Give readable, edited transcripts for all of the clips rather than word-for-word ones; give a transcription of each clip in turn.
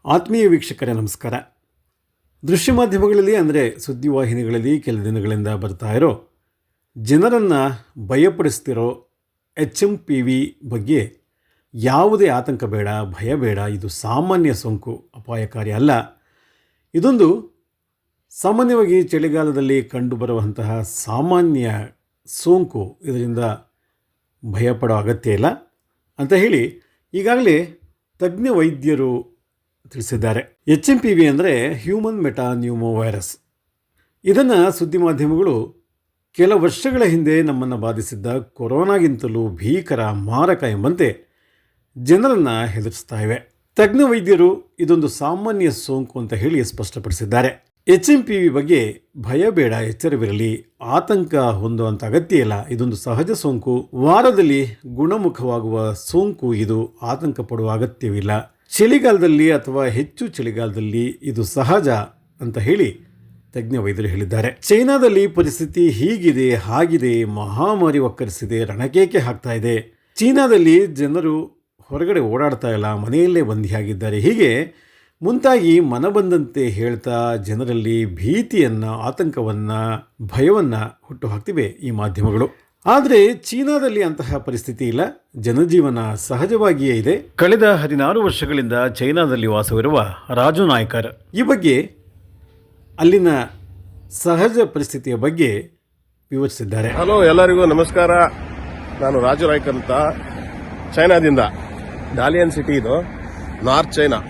ಆತ್ಮೀಯ ವೀಕ್ಷಕರೇ ನಮಸ್ಕಾರ. ದೃಶ್ಯ ಮಾಧ್ಯಮಗಳಲ್ಲಿ ಅಂದರೆ ಸುದ್ದಿವಾಹಿನಿಗಳಲ್ಲಿ ಕೆಲ ದಿನಗಳಿಂದ ಬರ್ತಾ ಇರೋ ಜನರನ್ನು ಭಯಪಡಿಸ್ತಿರೋ HMPV ಬಗ್ಗೆ ಯಾವುದೇ ಆತಂಕ ಬೇಡ, ಭಯ ಬೇಡ. ಇದು ಸಾಮಾನ್ಯ ಸೋಂಕು, ಅಪಾಯಕಾರಿ ಅಲ್ಲ. ಇದೊಂದು ಸಾಮಾನ್ಯವಾಗಿ ಚಳಿಗಾಲದಲ್ಲಿ ಕಂಡುಬರುವಂತಹ ಸಾಮಾನ್ಯ ಸೋಂಕು. ಇದರಿಂದ ಭಯಪಡೋ ಅಗತ್ಯ ಇಲ್ಲ ಅಂತ ಹೇಳಿ ಈಗಾಗಲೇ ತಜ್ಞ ವೈದ್ಯರು ತಿಳಿಸಿದ್ದಾರೆ. HMPV ಅಂದರೆ ಹ್ಯೂಮನ್ ಮೆಟಾನ್ಯೂಮೋ ವೈರಸ್. ಇದನ್ನು ಸುದ್ದಿ ಮಾಧ್ಯಮಗಳು ಕೆಲ ವರ್ಷಗಳ ಹಿಂದೆ ನಮ್ಮನ್ನು ಬಾಧಿಸಿದ್ದ ಕೊರೋನಾಗಿಂತಲೂ ಭೀಕರ, ಮಾರಕ ಎಂಬಂತೆ ಜನರನ್ನು ಹೆದರಿಸ್ತಾ ಇವೆ. ತಜ್ಞ ವೈದ್ಯರು ಇದೊಂದು ಸಾಮಾನ್ಯ ಸೋಂಕು ಅಂತ ಹೇಳಿ ಸ್ಪಷ್ಟಪಡಿಸಿದ್ದಾರೆ. HMPV ಬಗ್ಗೆ ಭಯ ಬೇಡ, ಎಚ್ಚರವಿರಲಿ, ಆತಂಕ ಹೊಂದುವಂಥ ಅಗತ್ಯ ಇಲ್ಲ. ಇದೊಂದು ಸಹಜ ಸೋಂಕು, ವಾರದಲ್ಲಿ ಗುಣಮುಖವಾಗುವ ಸೋಂಕು. ಇದು ಆತಂಕ ಪಡುವ ಅಗತ್ಯವಿಲ್ಲ. ಚಳಿಗಾಲದಲ್ಲಿ ಅಥವಾ ಹೆಚ್ಚು ಚಳಿಗಾಲದಲ್ಲಿ ಇದು ಸಹಜ ಅಂತ ಹೇಳಿ ತಜ್ಞ ವೈದ್ಯರು ಹೇಳಿದ್ದಾರೆ. ಚೈನಾದಲ್ಲಿ ಪರಿಸ್ಥಿತಿ ಹೀಗಿದೆ, ಹಾಗಿದೆ, ಮಹಾಮಾರಿ ಒಕ್ಕರಿಸಿದೆ, ರಣಕೇಕೆ ಹಾಕ್ತಾ ಇದೆ. ಚೀನಾದಲ್ಲಿ ಜನರು ಹೊರಗಡೆ ಓಡಾಡ್ತಾ ಇಲ್ಲ, ಮನೆಯಲ್ಲೇ ಬಂದಿಯಾಗಿದ್ದಾರೆ. ಹೀಗೆ ಮುಂತಾಗಿ ಮನಬಂದಂತೆ ಹೇಳ್ತಾ ಜನರಲ್ಲಿ ಭೀತಿಯನ್ನು, ಆತಂಕವನ್ನು, ಭಯವನ್ನು ಹುಟ್ಟು ಹಾಕ್ತಿವೆ ಈ ಮಾಧ್ಯಮಗಳು. ಆದರೆ ಚೀನಾದಲ್ಲಿ ಅಂತಹ ಪರಿಸ್ಥಿತಿ ಇಲ್ಲ. ಜನಜೀವನ ಸಹಜವಾಗಿಯೇ ಇದೆ. ಕಳೆದ 16 ವರ್ಷಗಳಿಂದ ಚೈನಾದಲ್ಲಿ ವಾಸವಿರುವ ರಾಜು ನಾಯ್ಕರ್ ಈ ಬಗ್ಗೆ, ಅಲ್ಲಿನ ಸಹಜ ಪರಿಸ್ಥಿತಿಯ ಬಗ್ಗೆ ವಿವರಿಸಿದ್ದಾರೆ. ಹಲೋ, ಎಲ್ಲರಿಗೂ ನಮಸ್ಕಾರ. ನಾನು ರಾಜು ನಾಯ್ಕರ್ ಅಂತ, ಚೈನಾದಿಂದ. ಡಾಲಿಯನ್ ಸಿಟಿ ಇದು, ನಾರ್ತ್ ಚೈನಾ.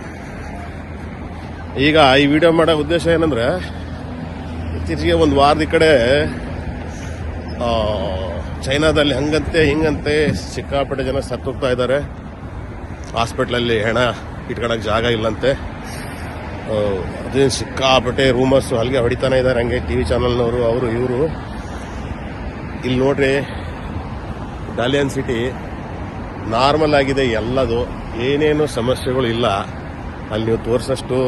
ಈಗ ಈ ವಿಡಿಯೋ ಮಾಡೋ ಉದ್ದೇಶ ಏನಂದ್ರೆ, ಇತ್ತೀಚೆಗೆ ಒಂದು ವಾರದ ಈ ಕಡೆ ಚೈನಾದಲ್ಲಿ ಹಂಗಂತೆ ಹಿಂಗಂತೆ ಸಿಕ್ಕಾಪಟ್ಟೆ ಜನ ಸತ್ತೋಗ್ತಾ ಇದ್ದಾರೆ. ಹಾಸ್ಪಿಟ್ಲಲ್ಲಿ ಹೆಣ ಇಟ್ಕೊಳಕ್ಕೆ ಜಾಗ ಇಲ್ಲಂತೆ. ಅದೇನು ಸಿಕ್ಕಾಪಟ್ಟೆ ರೂಮರ್ಸು ಅಲ್ಲಿಗೆ ಹೊಡಿತಾನೆ ಇದ್ದಾರೆ. ಹಂಗೆ TV ಚಾನಲ್ನವರು, ಅವರು ಇವರು. ಇಲ್ಲಿ ನೋಡ್ರಿ, ಡಾಲಿಯನ್ ಸಿಟಿ ನಾರ್ಮಲ್ ಆಗಿದೆ ಎಲ್ಲದು, ಏನೇನು ಸಮಸ್ಯೆಗಳು ಇಲ್ಲ. ಅಲ್ಲಿ ನೀವು ತೋರಿಸಷ್ಟು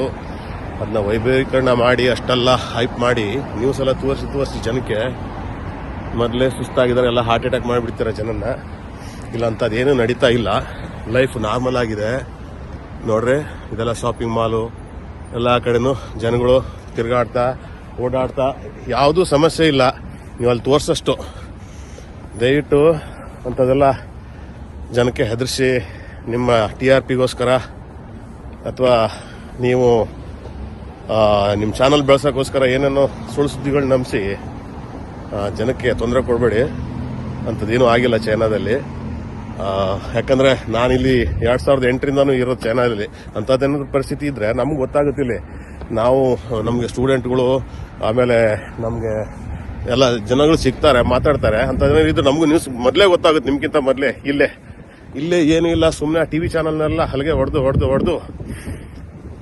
ಅದನ್ನ ವೈಭವೀಕರಣ ಮಾಡಿ, ಅಷ್ಟೆಲ್ಲ ಹೈಪ್ ಮಾಡಿ ನ್ಯೂಸ್ ಎಲ್ಲ ತೋರಿಸಿ ಜನಕ್ಕೆ ಮೊದಲೇ ಸುಸ್ತಾಗಿದ್ದಾರೆ, ಎಲ್ಲ ಹಾರ್ಟ್ ಅಟ್ಯಾಕ್ ಮಾಡಿಬಿಡ್ತಾರೆ ಜನನ್ನ. ಇಲ್ಲ ಅಂಥದ್ದೇನೂ ನಡೀತಾ ಇಲ್ಲ. ಲೈಫ್ ನಾರ್ಮಲ್ ಆಗಿದೆ. ನೋಡ್ರಿ, ಇದೆಲ್ಲ ಶಾಪಿಂಗ್ ಮಾಲು, ಎಲ್ಲ ಕಡೆನೂ ಜನಗಳು ತಿರುಗಾಡ್ತಾ ಓಡಾಡ್ತಾ, ಯಾವುದೂ ಸಮಸ್ಯೆ ಇಲ್ಲ. ನೀವು ಅಲ್ಲಿ ತೋರಿಸಷ್ಟು. ದಯವಿಟ್ಟು ಅಂಥದ್ದೆಲ್ಲ ಜನಕ್ಕೆ ಹೆದರಿಸಿ ನಿಮ್ಮ TRPಗೋಸ್ಕರ ಅಥವಾ ನೀವು ನಿಮ್ಮ ಚಾನಲ್ ಬೆಳೆಸೋಕ್ಕೋಸ್ಕರ ಏನೇನೋ ಸುಳ್ಳು ಸುದ್ದಿಗಳು ನಂಬಿಸಿ ಜನಕ್ಕೆ ತೊಂದರೆ ಕೊಡಬೇಡಿ. ಅಂಥದ್ದೇನೂ ಆಗಿಲ್ಲ ಚೈನಾದಲ್ಲಿ. ಯಾಕಂದರೆ ನಾನಿಲ್ಲಿ 2008ರಿಂದನೂ ಇರೋದು ಚೈನಾದಲ್ಲಿ. ಅಂಥದ್ದೇನಾದ್ರು ಪರಿಸ್ಥಿತಿ ಇದ್ದರೆ ನಮ್ಗೆ ಗೊತ್ತಾಗುತ್ತಿಲ್ಲ. ನಾವು, ನಮಗೆ ಸ್ಟೂಡೆಂಟ್ಗಳು, ಆಮೇಲೆ ನಮಗೆ ಎಲ್ಲ ಜನಗಳು ಸಿಗ್ತಾರೆ, ಮಾತಾಡ್ತಾರೆ. ಅಂಥದ್ದೇನಾದ್ರು ಇದ್ದು ನಮಗೂ ನ್ಯೂಸ್ ಮೊದಲೇ ಗೊತ್ತಾಗುತ್ತೆ, ನಿಮ್ಗಿಂತ ಮೊದಲೇ. ಇಲ್ಲೇ ಏನೂ ಇಲ್ಲ, ಸುಮ್ಮನೆ TV ಚಾನಲ್ನೆಲ್ಲ ಹಲಗೆ ಹೊಡೆದು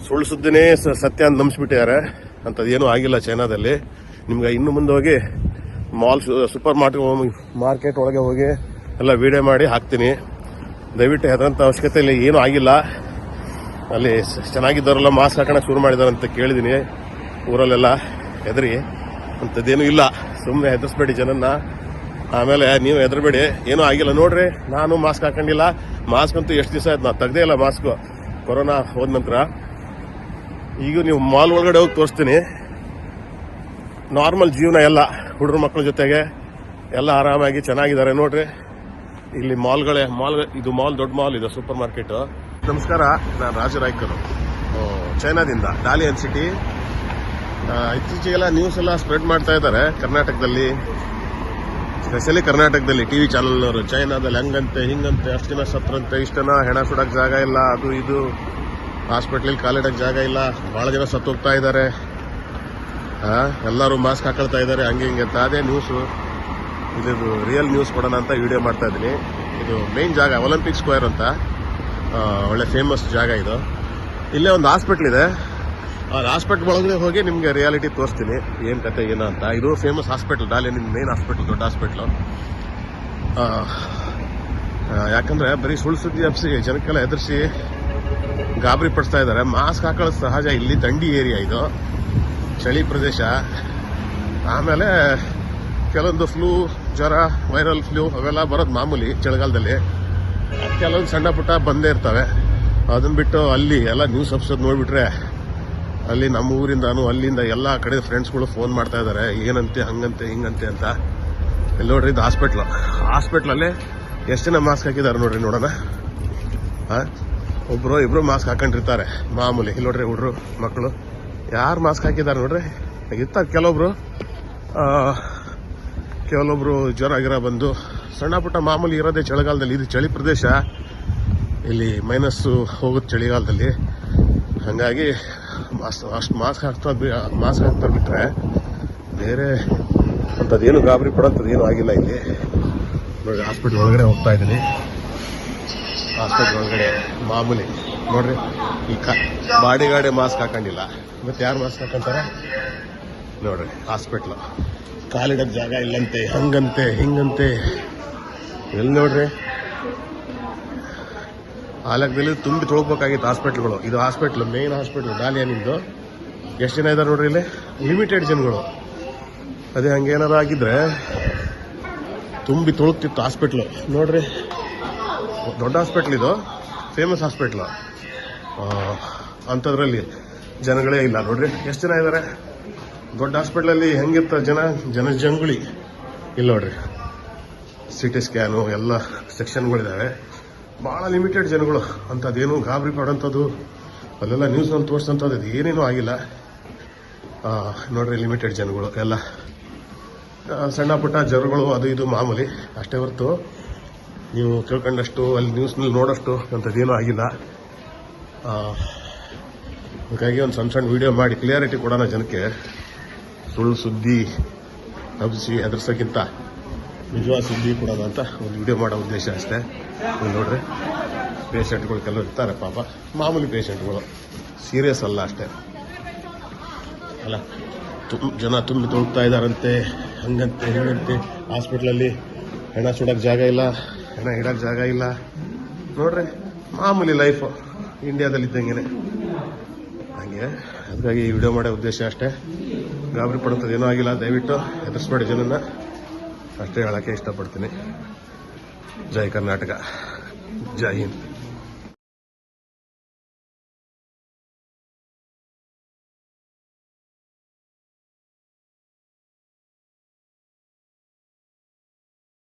ಸುಳ್ಳು ಸುದ್ದಿನೇ ಸತ್ಯ ಅಂತ ನಂಬಿಸ್ಬಿಟ್ಟಿದ್ದಾರೆ. ಅಂಥದ್ದೇನೂ ಆಗಿಲ್ಲ ಚೈನಾದಲ್ಲಿ. ನಿಮ್ಗೆ ಇನ್ನು ಮುಂದೆ ಹೋಗಿ ಮಾಲ್, ಸೂಪರ್ ಮಾರ್ಕೆಟ್ ಒಳಗೆ ಹೋಗಿ ಎಲ್ಲ ವಿಡಿಯೋ ಮಾಡಿ ಹಾಕ್ತೀನಿ. ದಯವಿಟ್ಟು ಹೆದರಂಥ ಅವಶ್ಯಕತೆ ಇಲ್ಲ, ಏನೂ ಆಗಿಲ್ಲ. ಅಲ್ಲಿ ಚೆನ್ನಾಗಿದ್ದವರೆಲ್ಲ ಮಾಸ್ಕ್ ಹಾಕೋಣಕ್ಕೆ ಶುರು ಮಾಡಿದ್ದಾರೆ ಅಂತ ಕೇಳಿದ್ದೀನಿ ಊರಲ್ಲೆಲ್ಲ. ಹೆದರಿ ಅಂಥದ್ದೇನೂ ಇಲ್ಲ, ಸುಮ್ಮನೆ ಹೆದರ್ಸ್ಬೇಡಿ ಜನನ್ನ. ಆಮೇಲೆ ನೀವು ಹೆದರಬೇಡಿ, ಏನೂ ಆಗಿಲ್ಲ. ನೋಡ್ರಿ, ನಾನು ಮಾಸ್ಕ್ ಹಾಕೊಂಡಿಲ್ಲ. ಮಾಸ್ಕ್ ಅಂತೂ ಎಷ್ಟು ದಿವಸ ಆಯ್ತು, ನಾನು ತೆಗ್ದೇ ಇಲ್ಲ ಮಾಸ್ಕ್ ಕೊರೋನಾ ಹೋದ ನಂತರ. ಈಗ ನೀವು ಮಾಲ್ ಒಳಗಡೆ ಹೋಗಿ ತೋರಿಸ್ತೀನಿ. ನಾರ್ಮಲ್ ಜೀವನ ಎಲ್ಲ, ಹುಡುಗರ ಮಕ್ಕಳ ಜೊತೆಗೆ ಎಲ್ಲ ಆರಾಮಾಗಿ ಚೆನ್ನಾಗಿದ್ದಾರೆ. ನೋಡ್ರಿ, ಇಲ್ಲಿ ಇದು ಮಾಲ್, ದೊಡ್ಡ ಮಾಲ್ ಇದೆ, ಸೂಪರ್ ಮಾರ್ಕೆಟ್. ನಮಸ್ಕಾರ, ನಾನು ರಾಜು ನಾಯ್ಕರ್, ಚೈನಾದಿಂದ, ಡಾಲಿಯನ್ ಸಿಟಿ. ಇತ್ತೀಚೆಗೆಲ್ಲ ನ್ಯೂಸ್ ಎಲ್ಲ ಸ್ಪ್ರೆಡ್ ಮಾಡ್ತಾ ಇದ್ದಾರೆ ಕರ್ನಾಟಕದಲ್ಲಿ, ಸ್ಪೆಷಲಿ ಕರ್ನಾಟಕದಲ್ಲಿ. TV ಚಾನಲ್ನವರು ಚೈನಾದಲ್ಲಿ ಹಂಗಂತೆ ಹಿಂಗಂತೆ, ಅಷ್ಟು ಜನ ಸತ್ರಂತೆ, ಇಷ್ಟನ ಹೆಣ ಸುಡಕ್ಕೆ ಜಾಗ ಇಲ್ಲ, ಅದು ಇದು, ಹಾಸ್ಪಿಟ್ಲಲ್ಲಿ ಕಾಲಿಡಕ್ಕೆ ಜಾಗ ಇಲ್ಲ, ಭಾಳ ಜನ ಸತ್ತೋಗ್ತಾ ಇದ್ದಾರೆ, ಎಲ್ಲರೂ ಮಾಸ್ಕ್ ಹಾಕೊಳ್ತಾ ಇದ್ದಾರೆ, ಹಂಗೆ ಹಿಂಗೆ ಅಂತ. ಅದೇ ನ್ಯೂಸು. ಇದು ರಿಯಲ್ ನ್ಯೂಸ್ ಕೊಡೋಣ ಅಂತ ವಿಡಿಯೋ ಮಾಡ್ತಾ ಇದ್ದೀನಿ. ಇದು ಮೇನ್ ಜಾಗ ಒಲಿಂಪಿಕ್ ಸ್ಕ್ವೇರ್ ಅಂತ, ಒಳ್ಳೆ ಫೇಮಸ್ ಜಾಗ ಇದು. ಇಲ್ಲೇ ಒಂದು ಹಾಸ್ಪಿಟ್ಲ್ ಇದೆ. ಆ ಹಾಸ್ಪಿಟ್ಲ್ ಒಳಗಡೆ ಹೋಗಿ ನಿಮಗೆ ರಿಯಾಲಿಟಿ ತೋರಿಸ್ತೀನಿ, ಏನು ಕತೆ ಏನೋ ಅಂತ. ಇದು ಫೇಮಸ್ ಹಾಸ್ಪಿಟ್ಲ್, ಡಾಲಿಯನ್ ಮೇನ್ ಹಾಸ್ಪಿಟ್ಲ್, ದೊಡ್ಡ ಹಾಸ್ಪಿಟ್ಲು. ಯಾಕಂದರೆ ಬರೀ ಸುಳ್ಳು ಸುದ್ದಿ ಹಬ್ಬಿಸಿ ಜನಕ್ಕೆಲ್ಲ ಎದುರಿಸಿ ಗಾಬರಿ ಪಡಿಸ್ತಾ ಇದ್ದಾರೆ. ಮಾಸ್ಕ್ ಹಾಕೊಳ್ಳೋದು ಸಹಜ. ಇಲ್ಲಿ ಥಂಡಿ ಏರಿಯಾ ಇದು, ಚಳಿ ಪ್ರದೇಶ. ಆಮೇಲೆ ಕೆಲವೊಂದು ಫ್ಲೂ, ಜ್ವರ, ವೈರಲ್ ಫ್ಲೂ ಅವೆಲ್ಲ ಬರೋದು ಮಾಮೂಲಿ ಚಳಿಗಾಲದಲ್ಲಿ. ಕೆಲವೊಂದು ಸಣ್ಣ ಪುಟ್ಟ ಬಂದೇ ಇರ್ತವೆ. ಅದನ್ನ ಬಿಟ್ಟು ಅಲ್ಲಿ ಎಲ್ಲ ನ್ಯೂಸ್ ಅಪ್ಸೋದ್ ನೋಡ್ಬಿಟ್ರೆ ಅಲ್ಲಿ ನಮ್ಮ ಊರಿಂದಾನು ಅಲ್ಲಿಂದ ಎಲ್ಲ ಕಡೆ ಫ್ರೆಂಡ್ಸ್ಗಳು ಫೋನ್ ಮಾಡ್ತಾ ಇದ್ದಾರೆ, ಏನಂತೆ ಹಂಗಂತೆ ಹಿಂಗಂತೆ ಅಂತ. ಇಲ್ಲಿ ನೋಡ್ರಿ, ಇದು ಹಾಸ್ಪಿಟ್ಲಲ್ಲಿ ಎಷ್ಟು ಜನ ಮಾಸ್ಕ್ ಹಾಕಿದ್ದಾರೆ ನೋಡ್ರಿ, ನೋಡೋಣ. ಒಬ್ರು ಇಬ್ರು ಮಾಸ್ಕ್ ಹಾಕೊಂಡಿರ್ತಾರೆ ಮಾಮೂಲಿ. ಇಲ್ಲಿ ನೋಡ್ರಿ, ಹುಡ್ರು ಮಕ್ಕಳು ಯಾರು ಮಾಸ್ಕ್ ಹಾಕಿದ್ದಾರೆ ನೋಡ್ರಿ. ಇರ್ತಾರೆ ಕೆಲವೊಬ್ರು ಜ್ವರ ಗಿರ ಬಂದು ಸಣ್ಣ ಪುಟ್ಟ ಮಾಮೂಲಿ ಇರೋದೇ ಚಳಿಗಾಲದಲ್ಲಿ. ಇದು ಚಳಿ ಪ್ರದೇಶ, ಇಲ್ಲಿ ಮೈನಸ್ಸು ಹೋಗುತ್ತೆ ಚಳಿಗಾಲದಲ್ಲಿ. ಹಾಗಾಗಿ ಅಷ್ಟು ಮಾಸ್ಕ್ ಹಾಕ್ತಾ ಬಿಟ್ರೆ ಬೇರೆ ಅಂಥದ್ದೇನು ಗಾಬರಿ ಪಡೋಂಥದ್ದು ಏನೂ ಆಗಿಲ್ಲ ಇಲ್ಲಿ. ನೋಡಿ, ಹಾಸ್ಪಿಟ್ಲ್ ಒಳಗಡೆ ಹೋಗ್ತಾ ಇದ್ದೀನಿ. ಹಾಸ್ಪಿಟ್ಲ್ ಒಳಗಡೆ ಮಾಮೂಲಿ ನೋಡ್ರಿ, ಈ ಬಾಡಿಗಾಡೆ ಮಾಸ್ಕ್ ಹಾಕೊಂಡಿಲ್ಲ, ಮತ್ತೆ ಯಾರು ಮಾಸ್ಕ್ ಹಾಕೊಂತಾರೆ ನೋಡ್ರಿ. ಹಾಸ್ಪಿಟ್ಲು ಕಾಲಿಡೋಕೆ ಜಾಗ ಇಲ್ಲಂತೆ, ಹಂಗಂತೆ ಹಿಂಗಂತೆ. ಎಲ್ಲಿ ನೋಡ್ರಿ, ಆಲಕದಲ್ಲಿ ತುಂಬಿ ತೊಳ್ಬೇಕಾಗಿತ್ತು ಹಾಸ್ಪಿಟ್ಲ್ಗಳು. ಇದು ಹಾಸ್ಪಿಟ್ಲ್, ಮೇನ್ ಹಾಸ್ಪಿಟ್ಲ್ ಡಾಲಿಯಾನಿಂದು. ಎಷ್ಟು ಜನ ಇದ್ದಾರೆ ನೋಡ್ರಿ ಇಲ್ಲಿ, ಲಿಮಿಟೆಡ್ ಜನಗಳು. ಅದೇ ಹಂಗೇನಾರು ಆಗಿದ್ರೆ ತುಂಬಿ ತೊಳಗ್ತಿತ್ತು ಹಾಸ್ಪಿಟ್ಲು. ನೋಡ್ರಿ, ದೊಡ್ಡ ಹಾಸ್ಪಿಟ್ಲ್ ಇದು, ಫೇಮಸ್ ಹಾಸ್ಪಿಟ್ಲು. ಅಂಥದ್ರಲ್ಲಿ ಜನಗಳೇ ಇಲ್ಲ ನೋಡ್ರಿ. ಎಷ್ಟು ಜನ ಇದ್ದಾರೆ ದೊಡ್ಡ ಹಾಸ್ಪಿಟ್ಲಲ್ಲಿ, ಹೆಂಗಿರ್ತಾರೆ ಜನಜಂಗುಳಿ. ಇಲ್ಲಿ ನೋಡ್ರಿ, ಸಿಟಿ ಸ್ಕ್ಯಾನು ಎಲ್ಲ ಸೆಕ್ಷನ್ಗಳಿದ್ದಾವೆ, ಭಾಳ ಲಿಮಿಟೆಡ್ ಜನಗಳು. ಅಂಥದ್ದೇನು ಗಾಬರಿ ಪಡೋಂಥದ್ದು ಅಲ್ಲೆಲ್ಲ ನ್ಯೂಸ್ನಲ್ಲಿ ತೋರಿಸೋಂಥದ್ದು ಏನೇನೂ ಆಗಿಲ್ಲ. ನೋಡ್ರಿ, ಲಿಮಿಟೆಡ್ ಜನಗಳು ಎಲ್ಲ, ಸಣ್ಣ ಪುಟ್ಟ ಜ್ವರಗಳು ಅದು ಇದು ಮಾಮೂಲಿ ಅಷ್ಟೇ ಹೊರತು ನೀವು ತಿಳ್ಕೊಂಡಷ್ಟು ಅಲ್ಲಿ ನ್ಯೂಸ್ನಲ್ಲಿ ನೋಡೋಷ್ಟು ಅಂಥದ್ದೇನೂ ಆಗಿಲ್ಲ. ಹಾಗಾಗಿ ಒಂದು ಸಣ್ಣ ವೀಡಿಯೋ ಮಾಡಿ ಕ್ಲಿಯಾರಿಟಿ ಕೊಡೋಣ ಜನಕ್ಕೆ. ಸುಳ್ಳು ಸುದ್ದಿ ಹಬ್ಬಿಸಿ ಹೆದರ್ಸೋಕ್ಕಿಂತ ನಿಜವಾದ ಸುದ್ದಿ ಕೊಡೋಣ ಅಂತ ಒಂದು ವಿಡಿಯೋ ಮಾಡೋ ಉದ್ದೇಶ ಅಷ್ಟೇ. ನೀವು ನೋಡ್ರಿ, ಪೇಷಂಟ್ಗಳು ಕೆಲವರು ಇರ್ತಾರೆ ಪಾಪ, ಮಾಮೂಲಿ ಪೇಷಂಟ್ಗಳು, ಸೀರಿಯಸ್ ಅಲ್ಲ ಅಷ್ಟೇ ಅಲ್ಲ. ಜನ ತುಂಬಿ ತೊಳ್ತಾ ಇದ್ದಾರಂತೆ, ಹಂಗಂತೆ ಹಿಂಗಂತೆ. ಹಾಸ್ಪಿಟ್ಲಲ್ಲಿ ಹೆಣ ಸುಡೋಕ್ಕೆ ಜಾಗ ಇಲ್ಲ, ಹೆಣ ಇಡೋಕ್ಕೆ ಜಾಗ ಇಲ್ಲ. ನೋಡ್ರಿ, ಮಾಮೂಲಿ ಲೈಫು ಇಂಡಿಯಾದಲ್ಲಿದ್ದಂಗೆ ಹಂಗೆ. ಅದಕ್ಕಾಗಿ ಈ ವಿಡಿಯೋ ಮಾಡೋ ಉದ್ದೇಶ ಅಷ್ಟೇ. ಗಾಬರಿ ಪಡುತ್ತದೆ ಏನೂ ಆಗಿಲ್ಲ, ದಯವಿಟ್ಟು ಹೆದರ್ಸ್ಬೇಡಿ ಜನನ್ನ ಅಷ್ಟೇ ಹೇಳೋಕ್ಕೆ ಇಷ್ಟಪಡ್ತೀನಿ. ಜೈ ಕರ್ನಾಟಕ, ಜೈ ಹಿಂದ್.